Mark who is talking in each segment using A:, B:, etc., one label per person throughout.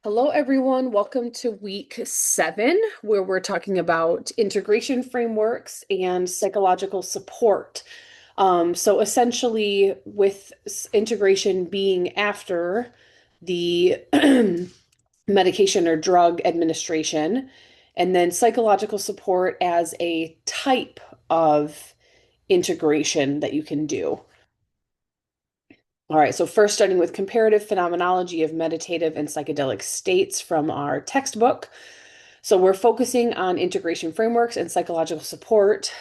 A: Hello, everyone. Welcome to week 7, where we're talking about integration frameworks and psychological support. So, essentially, with integration being after the medication or drug administration, and then psychological support as a type of integration that you can do. All right, so first starting with comparative phenomenology of meditative and psychedelic states from our textbook. So we're focusing on integration frameworks and psychological support,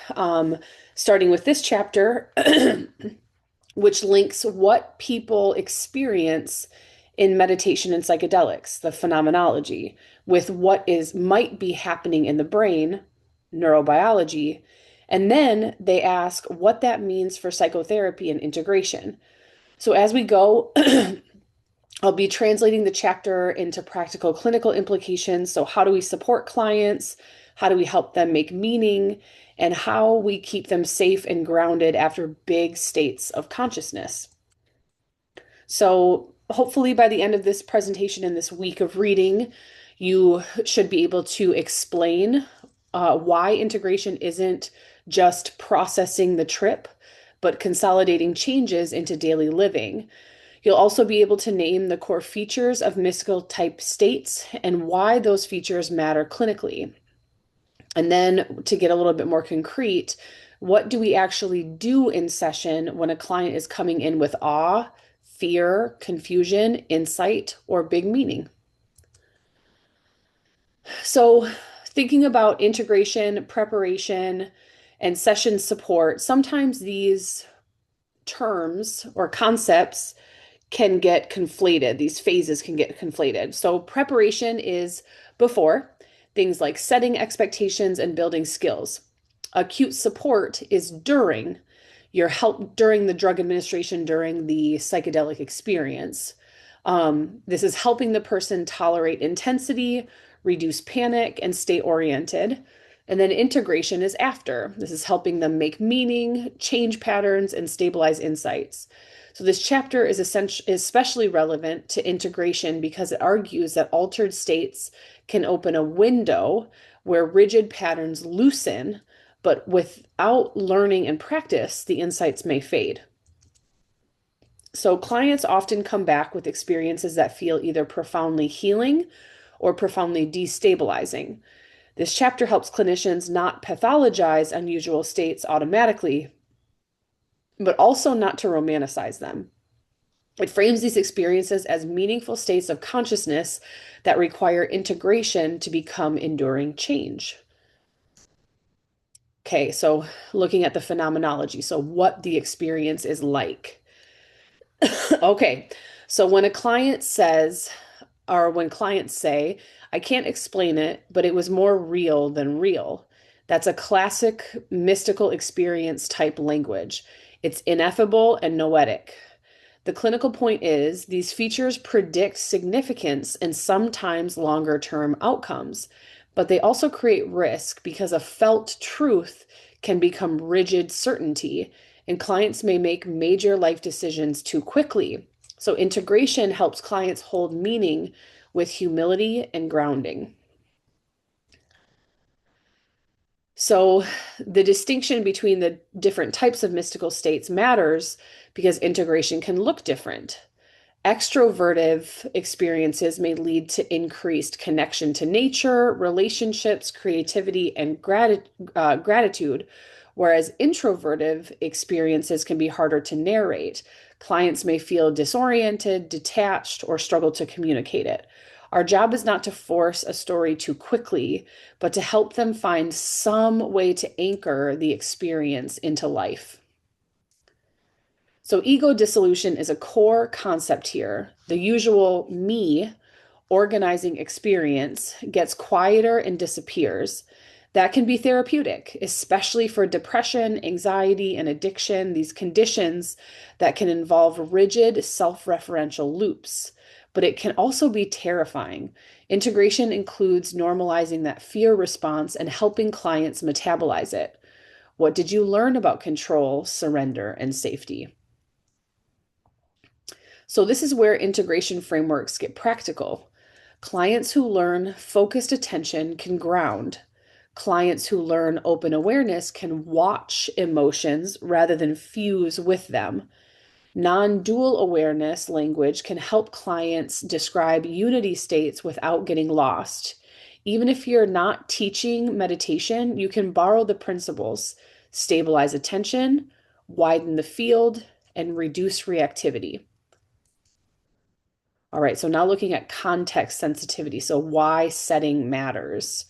A: starting with this chapter, which links what people experience in meditation and psychedelics, the phenomenology, with what is might be happening in the brain, neurobiology, and then they ask what that means for psychotherapy and integration. So as we go, I'll be translating the chapter into practical clinical implications. So, how do we support clients? How do we help them make meaning? And how we keep them safe and grounded after big states of consciousness. So, hopefully, by the end of this presentation and this week of reading, you should be able to explain why integration isn't just processing the trip, but consolidating changes into daily living. You'll also be able to name the core features of mystical type states and why those features matter clinically. And then to get a little bit more concrete, what do we actually do in session when a client is coming in with awe, fear, confusion, insight, or big meaning? So, thinking about integration, preparation, and session support, sometimes these terms or concepts can get conflated. These phases can get conflated. So, preparation is before, things like setting expectations and building skills. Acute support is during your help during the drug administration, during the psychedelic experience. This is helping the person tolerate intensity, reduce panic, and stay oriented. And then integration is after. This is helping them make meaning, change patterns, and stabilize insights. So this chapter is especially relevant to integration because it argues that altered states can open a window where rigid patterns loosen, but without learning and practice, the insights may fade. So clients often come back with experiences that feel either profoundly healing or profoundly destabilizing. This chapter helps clinicians not pathologize unusual states automatically, but also not to romanticize them. It frames these experiences as meaningful states of consciousness that require integration to become enduring change. Okay, so looking at the phenomenology, so what the experience is like. Okay, so when a client says, or when clients say, I can't explain it, but it was more real than real. That's a classic mystical experience type language. It's ineffable and noetic. The clinical point is these features predict significance and sometimes longer term outcomes, but they also create risk because a felt truth can become rigid certainty, and clients may make major life decisions too quickly. So, integration helps clients hold meaning with humility and grounding. So, the distinction between the different types of mystical states matters because integration can look different. Extrovertive experiences may lead to increased connection to nature, relationships, creativity, and gratitude, whereas introvertive experiences can be harder to narrate. Clients may feel disoriented, detached, or struggle to communicate it. Our job is not to force a story too quickly, but to help them find some way to anchor the experience into life. So, ego dissolution is a core concept here. The usual me organizing experience gets quieter and disappears. That can be therapeutic, especially for depression, anxiety, and addiction, these conditions that can involve rigid self referential loops. But it can also be terrifying. Integration includes normalizing that fear response and helping clients metabolize it. What did you learn about control, surrender, and safety? So this is where integration frameworks get practical. Clients who learn focused attention can ground. Clients who learn open awareness can watch emotions rather than fuse with them. Non-dual awareness language can help clients describe unity states without getting lost. Even if you're not teaching meditation, you can borrow the principles, stabilize attention, widen the field, and reduce reactivity. All right, so now looking at context sensitivity. So, why setting matters.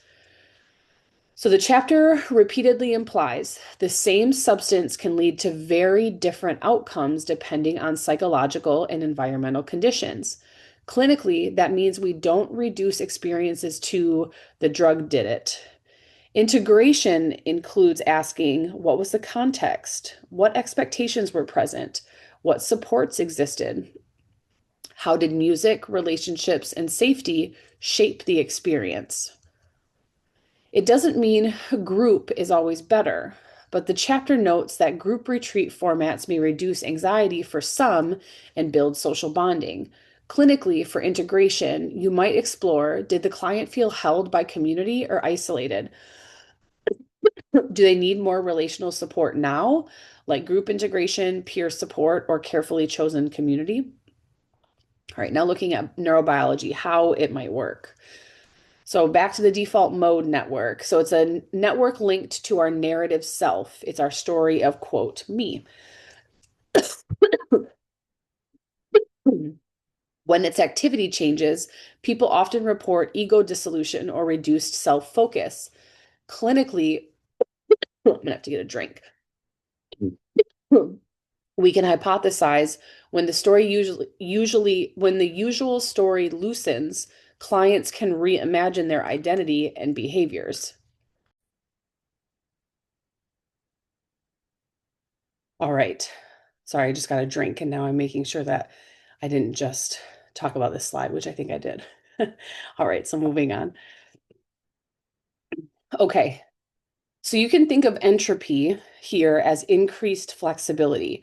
A: So, the chapter repeatedly implies the same substance can lead to very different outcomes depending on psychological and environmental conditions. Clinically, that means we don't reduce experiences to the drug did it. Integration includes asking what was the context? What expectations were present? What supports existed? How did music, relationships, and safety shape the experience? It doesn't mean group is always better, but the chapter notes that group retreat formats may reduce anxiety for some and build social bonding. Clinically, for integration, you might explore, did the client feel held by community or isolated? Do they need more relational support now, like group integration, peer support, or carefully chosen community? All right, now looking at neurobiology, how it might work. So back to the default mode network. So it's a network linked to our narrative self. It's our story of, quote, me. When its activity changes, people often report ego dissolution or reduced self-focus. Clinically, I'm gonna have to get a drink. We can hypothesize when the story usually when the usual story loosens, clients can reimagine their identity and behaviors. All right. Sorry, I just got a drink and now I'm making sure that I didn't just talk about this slide, which I think I did. All right, so moving on. Okay, so you can think of entropy here as increased flexibility.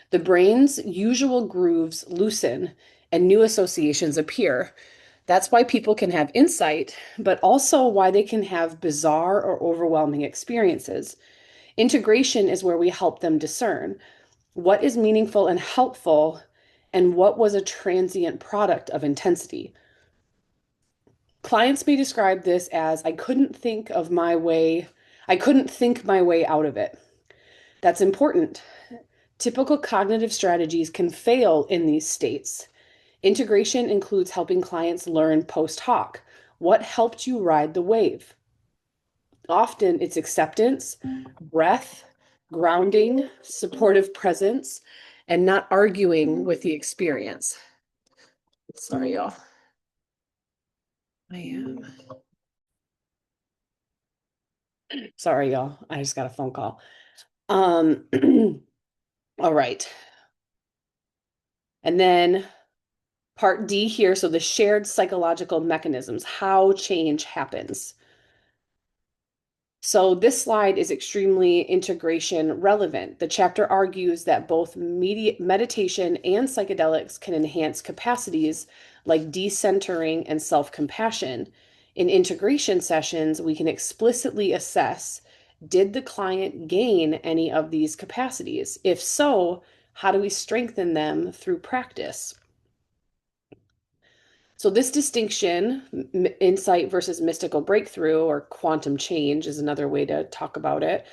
A: The brain's usual grooves loosen and new associations appear. That's why people can have insight, but also why they can have bizarre or overwhelming experiences. Integration is where we help them discern what is meaningful and helpful and what was a transient product of intensity. Clients may describe this as I couldn't think my way out of it. That's important. Typical cognitive strategies can fail in these states. Integration includes helping clients learn post hoc. What helped you ride the wave? Often it's acceptance, breath, grounding, supportive presence, and not arguing with the experience. Sorry, y'all. I am. Sorry, y'all. I just got a phone call. Um, all right. And then part D here. So the shared psychological mechanisms, how change happens. So this slide is extremely integration relevant. The chapter argues that both meditation and psychedelics can enhance capacities like decentering and self-compassion. In integration sessions, we can explicitly assess, did the client gain any of these capacities? If so, how do we strengthen them through practice? So this distinction, insight versus mystical breakthrough or quantum change is another way to talk about it.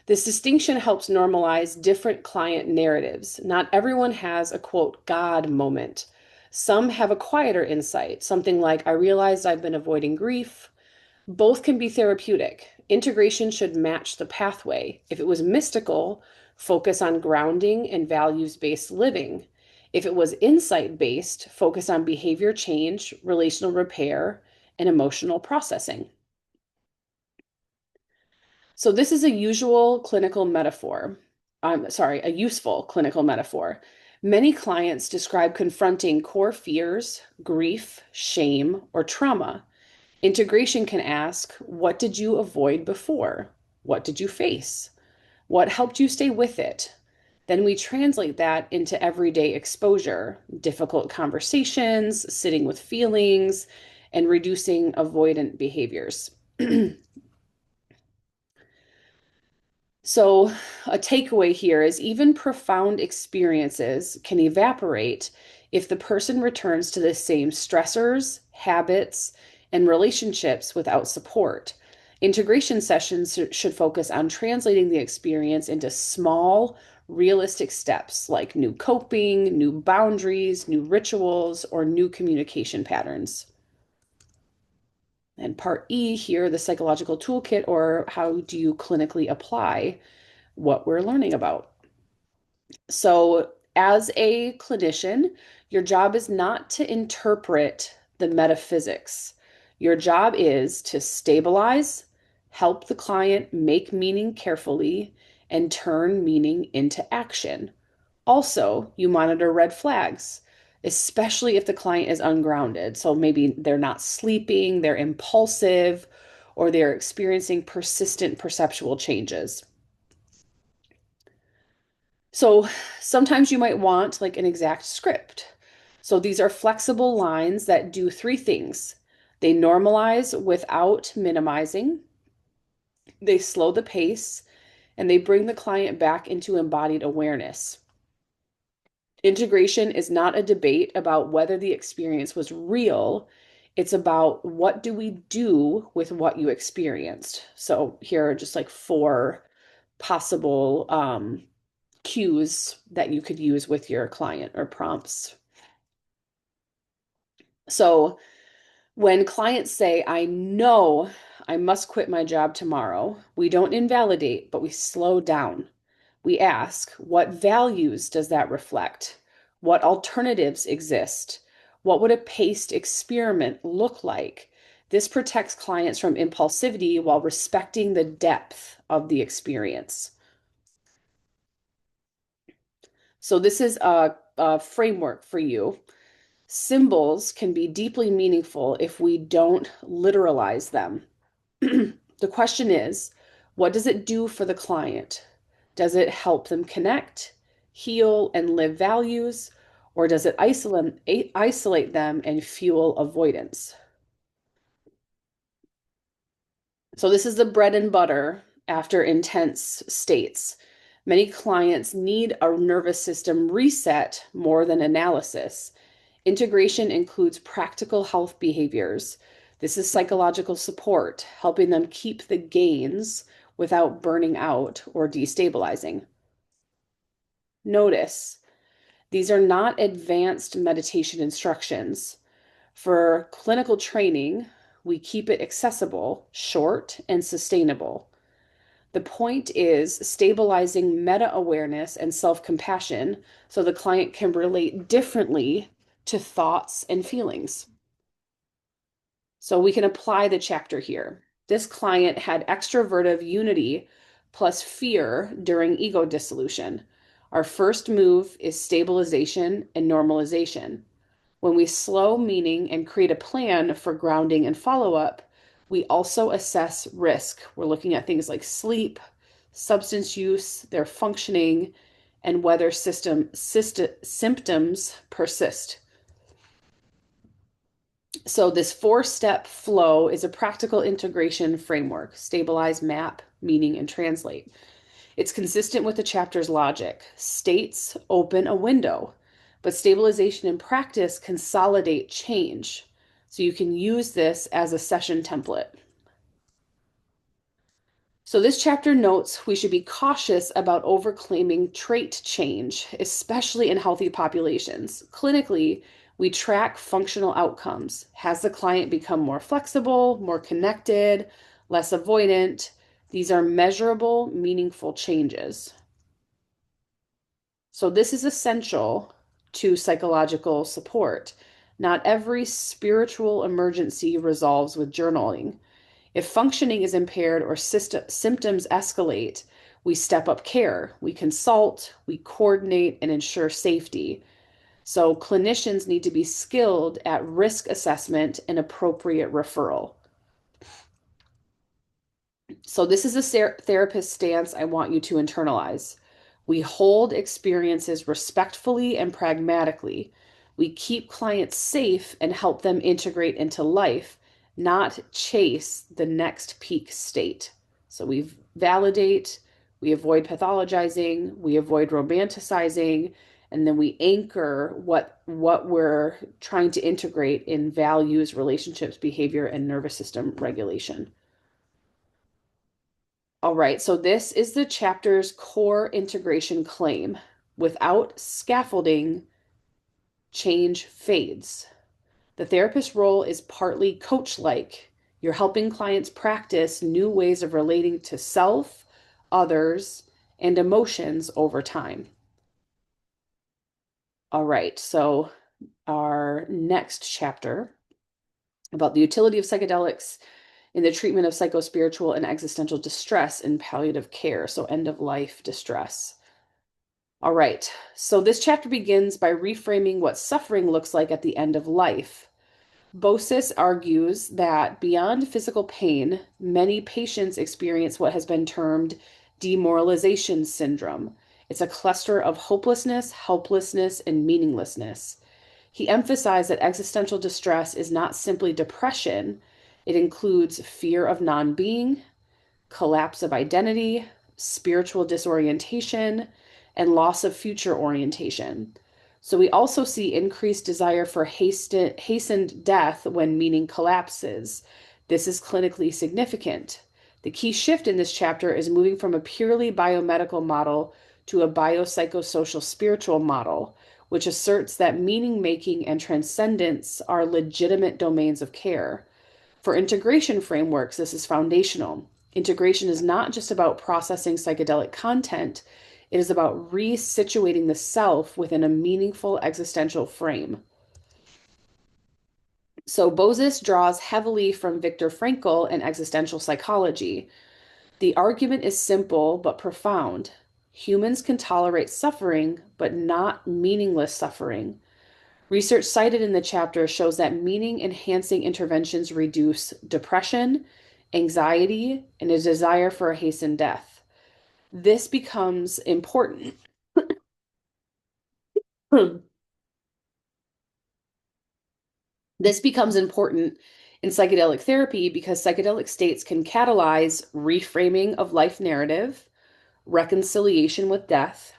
A: This distinction helps normalize different client narratives. Not everyone has a quote God moment. Some have a quieter insight, something like, I realized I've been avoiding grief. Both can be therapeutic. Integration should match the pathway. If it was mystical, focus on grounding and values-based living. If it was insight-based, focus on behavior change, relational repair, and emotional processing. So this is a usual clinical metaphor. A useful clinical metaphor. Many clients describe confronting core fears, grief, shame, or trauma. Integration can ask, what did you avoid before? What did you face? What helped you stay with it? Then we translate that into everyday exposure, difficult conversations, sitting with feelings, and reducing avoidant behaviors. So, a takeaway here is even profound experiences can evaporate if the person returns to the same stressors, habits, and relationships without support. Integration sessions should focus on translating the experience into small, realistic steps like new coping, new boundaries, new rituals, or new communication patterns. And part E here, the psychological toolkit, or how do you clinically apply what we're learning about. So, as a clinician, your job is not to interpret the metaphysics. Your job is to stabilize, help the client make meaning carefully, and turn meaning into action. Also, you monitor red flags, especially if the client is ungrounded. So maybe they're not sleeping, they're impulsive, or they're experiencing persistent perceptual changes. So sometimes you might want like an exact script. So these are flexible lines that do three things. They normalize without minimizing, they slow the pace, and they bring the client back into embodied awareness. Integration is not a debate about whether the experience was real. It's about what do we do with what you experienced. So here are just like four possible cues that you could use with your client or prompts. So when clients say, I know I must quit my job tomorrow, we don't invalidate, but we slow down. We ask, what values does that reflect? What alternatives exist? What would a paced experiment look like? This protects clients from impulsivity while respecting the depth of the experience. So, this is a framework for you. Symbols can be deeply meaningful if we don't literalize them. The question is, what does it do for the client? Does it help them connect, heal, and live values, or does it isolate them and fuel avoidance? So, this is the bread and butter after intense states. Many clients need a nervous system reset more than analysis. Integration includes practical health behaviors. This is psychological support, helping them keep the gains without burning out or destabilizing. Notice, these are not advanced meditation instructions. For clinical training, we keep it accessible, short, and sustainable. The point is stabilizing meta awareness and self compassion so the client can relate differently to thoughts and feelings. So we can apply the chapter here. This client had extrovertive unity plus fear during ego dissolution. Our first move is stabilization and normalization. When we slow meaning and create a plan for grounding and follow up, we also assess risk. We're looking at things like sleep, substance use, their functioning, and whether symptoms persist. So, this four-step flow is a practical integration framework: stabilize, map, meaning, and translate. It's consistent with the chapter's logic. States open a window, but stabilization and practice consolidate change. So you can use this as a session template. So this chapter notes we should be cautious about overclaiming trait change, especially in healthy populations. Clinically, we track functional outcomes. Has the client become more flexible, more connected, less avoidant? These are measurable, meaningful changes. So this is essential to psychological support. Not every spiritual emergency resolves with journaling. If functioning is impaired or symptoms escalate, we step up care, we consult, we coordinate, and ensure safety. So clinicians need to be skilled at risk assessment and appropriate referral. So this is a therapist stance I want you to internalize. We hold experiences respectfully and pragmatically. We keep clients safe and help them integrate into life, not chase the next peak state. So we validate, we avoid pathologizing, we avoid romanticizing, and then we anchor what we're trying to integrate in values, relationships, behavior, and nervous system regulation. All right, so this is the chapter's core integration claim. Without scaffolding, change fades. The therapist role is partly coach-like. You're helping clients practice new ways of relating to self, others, and emotions over time. All right, so our next chapter about the utility of psychedelics in the treatment of psychospiritual and existential distress in palliative care, so end of life distress. All right, so this chapter begins by reframing what suffering looks like at the end of life. Bosis argues that beyond physical pain, many patients experience what has been termed demoralization syndrome. It's a cluster of hopelessness, helplessness, and meaninglessness. He emphasized that existential distress is not simply depression, it includes fear of non being, collapse of identity, spiritual disorientation, and loss of future orientation. So we also see increased desire for hastened death when meaning collapses. This is clinically significant. The key shift in this chapter is moving from a purely biomedical model to a biopsychosocial spiritual model, which asserts that meaning making and transcendence are legitimate domains of care. For integration frameworks, this is foundational. Integration is not just about processing psychedelic content, it is about resituating the self within a meaningful existential frame. So Bosis draws heavily from Viktor Frankl and existential psychology. The argument is simple but profound. Humans can tolerate suffering, but not meaningless suffering. Research cited in the chapter shows that meaning-enhancing interventions reduce depression, anxiety, and a desire for a hastened death. This becomes important. This becomes important in psychedelic therapy because psychedelic states can catalyze reframing of life narrative, reconciliation with death,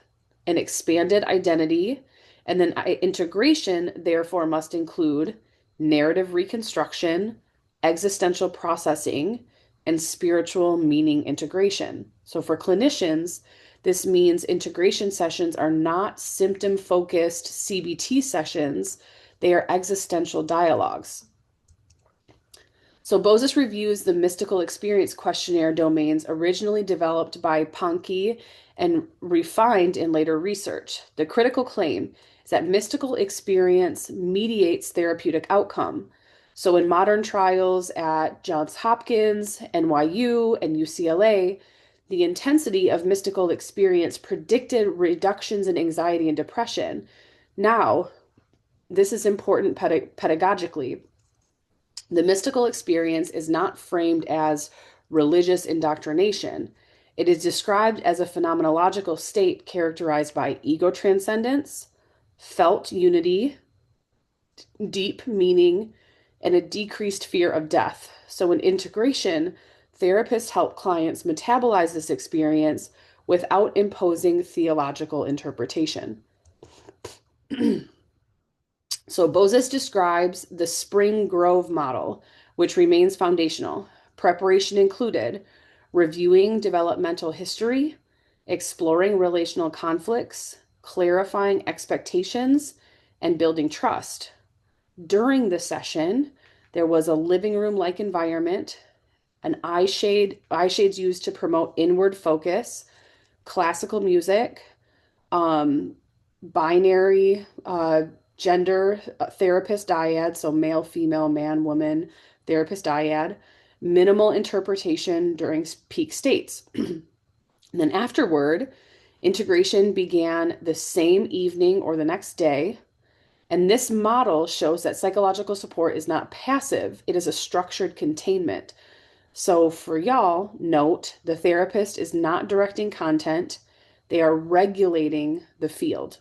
A: an expanded identity, and then integration, therefore, must include narrative reconstruction, existential processing, and spiritual meaning integration. So, for clinicians, this means integration sessions are not symptom focused CBT sessions, they are existential dialogues. So Bosis reviews the mystical experience questionnaire domains originally developed by Pankey and refined in later research. The critical claim is that mystical experience mediates therapeutic outcome. So in modern trials at Johns Hopkins, NYU, and UCLA, the intensity of mystical experience predicted reductions in anxiety and depression. Now, this is important pedagogically. The mystical experience is not framed as religious indoctrination. It is described as a phenomenological state characterized by ego transcendence, felt unity, deep meaning, and a decreased fear of death. So, in integration, therapists help clients metabolize this experience without imposing theological interpretation. So Bosis describes the Spring Grove model, which remains foundational. Preparation included reviewing developmental history, exploring relational conflicts, clarifying expectations, and building trust. During the session, there was a living room-like environment, an eye shades used to promote inward focus, classical music, um, binary gender therapist dyad, so male, female, man, woman, therapist dyad, minimal interpretation during peak states. And then afterward, integration began the same evening or the next day. And this model shows that psychological support is not passive, it is a structured containment. So for y'all, note the therapist is not directing content, they are regulating the field.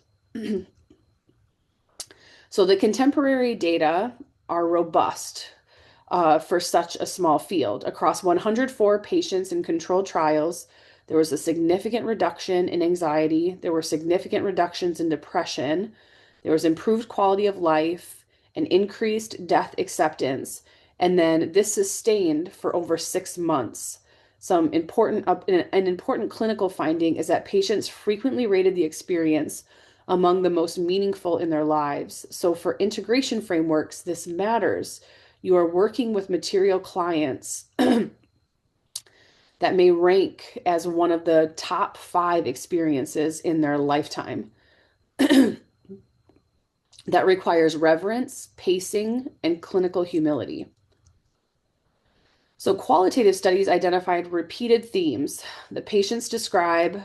A: So the contemporary data are robust for such a small field. Across 104 patients in controlled trials, there was a significant reduction in anxiety. There were significant reductions in depression. There was improved quality of life and increased death acceptance. And then this sustained for over 6 months. An important clinical finding is that patients frequently rated the experience among the most meaningful in their lives. So for integration frameworks, this matters. You are working with material clients that may rank as one of the top 5 experiences in their lifetime. That requires reverence, pacing, and clinical humility. So qualitative studies identified repeated themes. The patients describe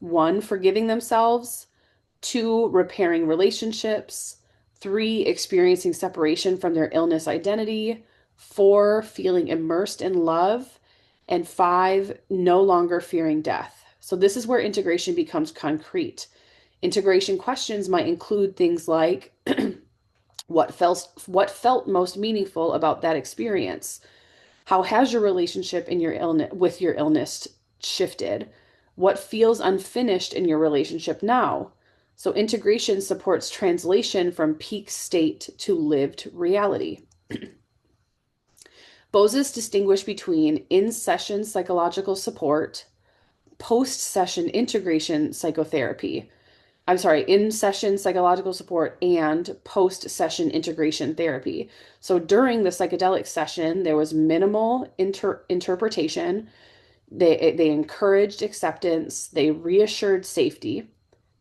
A: 1, forgiving themselves, 2, repairing relationships, 3, experiencing separation from their illness identity, 4, feeling immersed in love, and 5, no longer fearing death. So this is where integration becomes concrete. Integration questions might include things like what felt most meaningful about that experience? How has your relationship in your illness with your illness shifted? What feels unfinished in your relationship now? So integration supports translation from peak state to lived reality. Bosis distinguished between in-session psychological support, post-session integration psychotherapy. I'm sorry, in-session psychological support and post-session integration therapy. So during the psychedelic session, there was minimal interpretation. They encouraged acceptance. They reassured safety.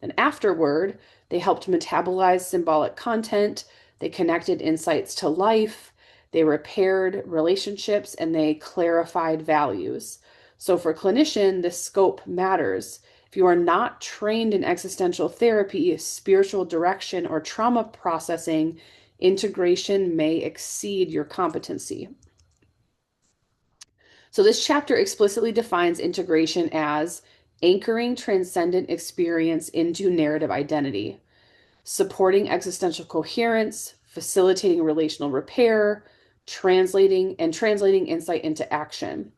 A: And afterward, they helped metabolize symbolic content. They connected insights to life. They repaired relationships and they clarified values. So for clinician, this scope matters. If you are not trained in existential therapy, spiritual direction, or trauma processing, integration may exceed your competency. So this chapter explicitly defines integration as anchoring transcendent experience into narrative identity, supporting existential coherence, facilitating relational repair, translating insight into action.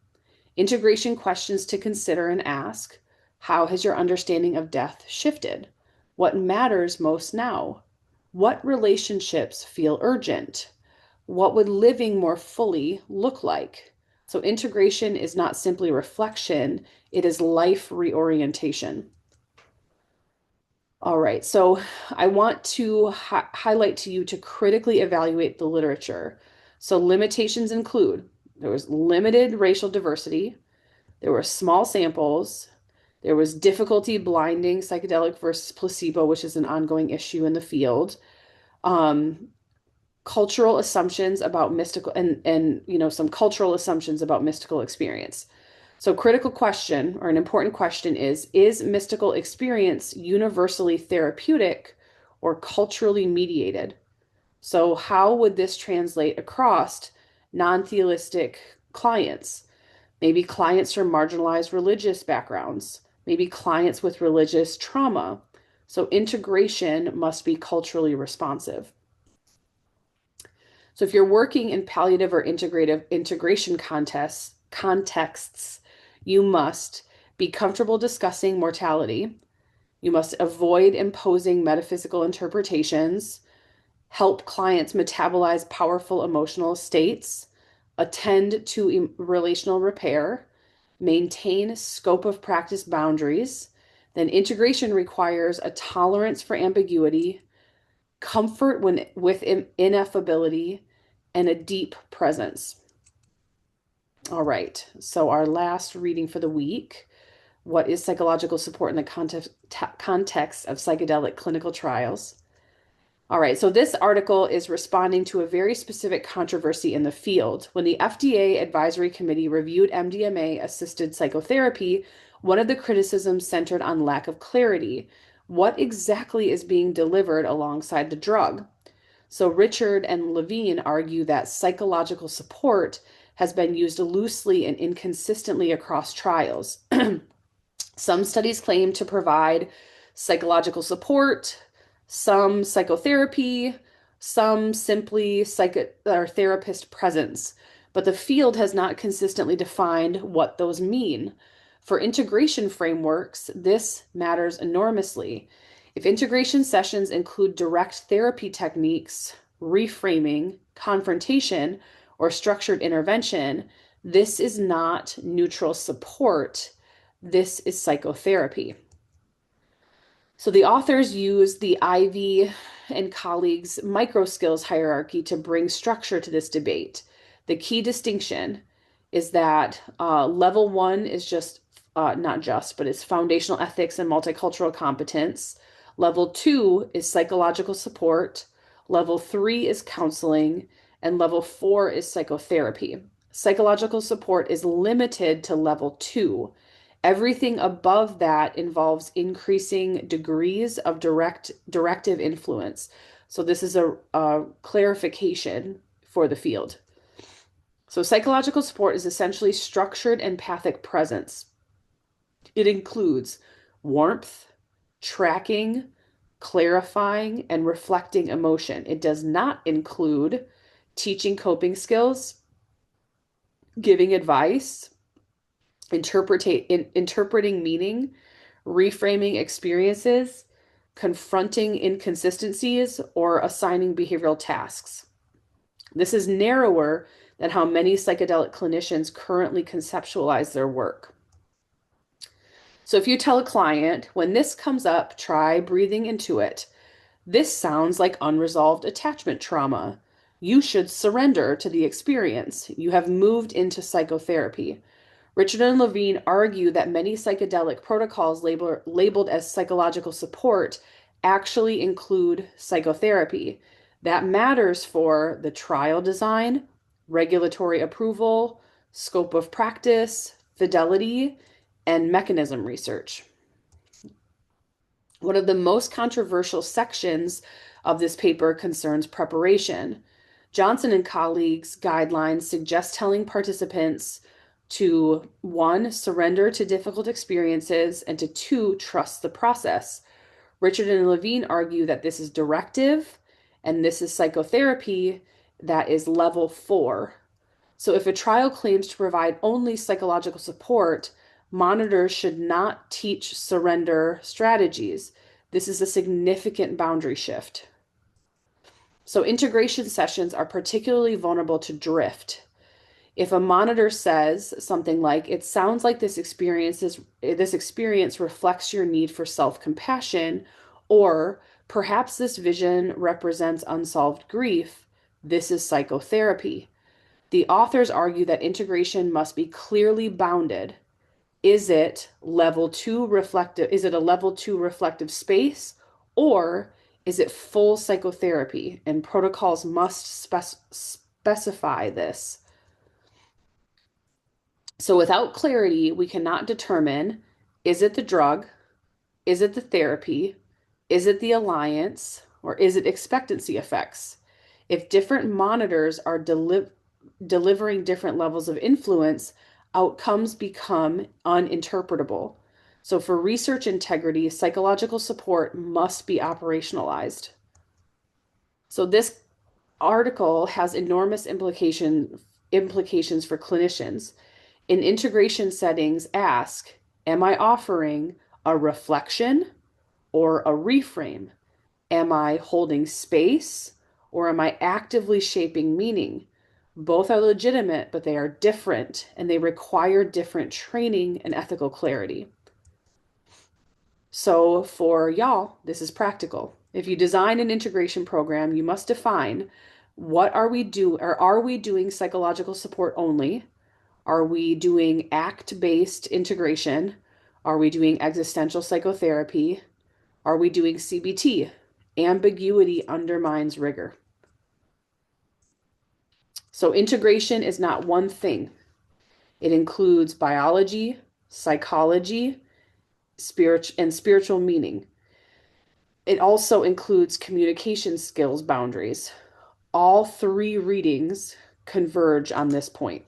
A: Integration questions to consider and ask: how has your understanding of death shifted? What matters most now? What relationships feel urgent? What would living more fully look like? So integration is not simply reflection, it is life reorientation. All right, so I want to highlight to you to critically evaluate the literature. So limitations include there was limited racial diversity, there were small samples, there was difficulty blinding psychedelic versus placebo, which is an ongoing issue in the field. Cultural assumptions about mystical and some cultural assumptions about mystical experience. So critical question or an important question is mystical experience universally therapeutic or culturally mediated? So how would this translate across non-theistic clients? Maybe clients from marginalized religious backgrounds, maybe clients with religious trauma. So integration must be culturally responsive. So if you're working in palliative or integrative integration contexts, you must be comfortable discussing mortality. You must avoid imposing metaphysical interpretations, help clients metabolize powerful emotional states, attend to relational repair, maintain scope of practice boundaries. Then integration requires a tolerance for ambiguity, comfort with ineffability, and a deep presence. All right, so our last reading for the week: what is psychological support in the context of psychedelic clinical trials? All right, so this article is responding to a very specific controversy in the field. When the FDA Advisory Committee reviewed MDMA-assisted psychotherapy, one of the criticisms centered on lack of clarity. What exactly is being delivered alongside the drug? So Richard and Levine argue that psychological support has been used loosely and inconsistently across trials. Some studies claim to provide psychological support, some psychotherapy, some simply or therapist presence, but the field has not consistently defined what those mean. For integration frameworks, this matters enormously. If integration sessions include direct therapy techniques, reframing, confrontation, or structured intervention, this is not neutral support. This is psychotherapy. So the authors use the Ivy and colleagues micro skills hierarchy to bring structure to this debate. The key distinction is that level one is just, not just, but it's foundational ethics and multicultural competence. Level two is psychological support. Level three is counseling. And level four is psychotherapy. Psychological support is limited to level two. Everything above that involves increasing degrees of directive influence. So this is a clarification for the field. So psychological support is essentially structured empathic presence. It includes warmth, tracking, clarifying, and reflecting emotion. It does not include teaching coping skills, giving advice, interpreting meaning, reframing experiences, confronting inconsistencies, or assigning behavioral tasks. This is narrower than how many psychedelic clinicians currently conceptualize their work. So if you tell a client, when this comes up, try breathing into it. This sounds like unresolved attachment trauma. You should surrender to the experience. You have moved into psychotherapy. Richard and Levine argue that many psychedelic protocols labeled as psychological support actually include psychotherapy. That matters for the trial design, regulatory approval, scope of practice, fidelity, and mechanism research. One of the most controversial sections of this paper concerns preparation. Johnson and colleagues' guidelines suggest telling participants to, one, surrender to difficult experiences, and to, two, trust the process. Richard and Levine argue that this is directive, and this is psychotherapy that is level 4. So if a trial claims to provide only psychological support, monitors should not teach surrender strategies. This is a significant boundary shift. So integration sessions are particularly vulnerable to drift. If a monitor says something like, "It sounds like this experience reflects your need for self-compassion," or "Perhaps this vision represents unsolved grief," this is psychotherapy. The authors argue that integration must be clearly bounded. Is it a level 2 reflective space, or is it full psychotherapy? And protocols must specify this. So without clarity, we cannot determine, is it the drug? Is it the therapy? Is it the alliance? Or is it expectancy effects? If different monitors are delivering different levels of influence, outcomes become uninterpretable. So for research integrity, psychological support must be operationalized. So this article has enormous implications for clinicians. In integration settings, ask, am I offering a reflection or a reframe? Am I holding space or am I actively shaping meaning? Both are legitimate, but they are different and they require different training and ethical clarity. So for y'all, this is practical. If you design an integration program, you must define, what are we doing psychological support only? Are we doing ACT-based integration? Are we doing existential psychotherapy? Are we doing CBT? Ambiguity undermines rigor. So integration is not one thing. It includes biology, psychology, spiritual meaning. It also includes communication skills boundaries. All 3 readings converge on this point.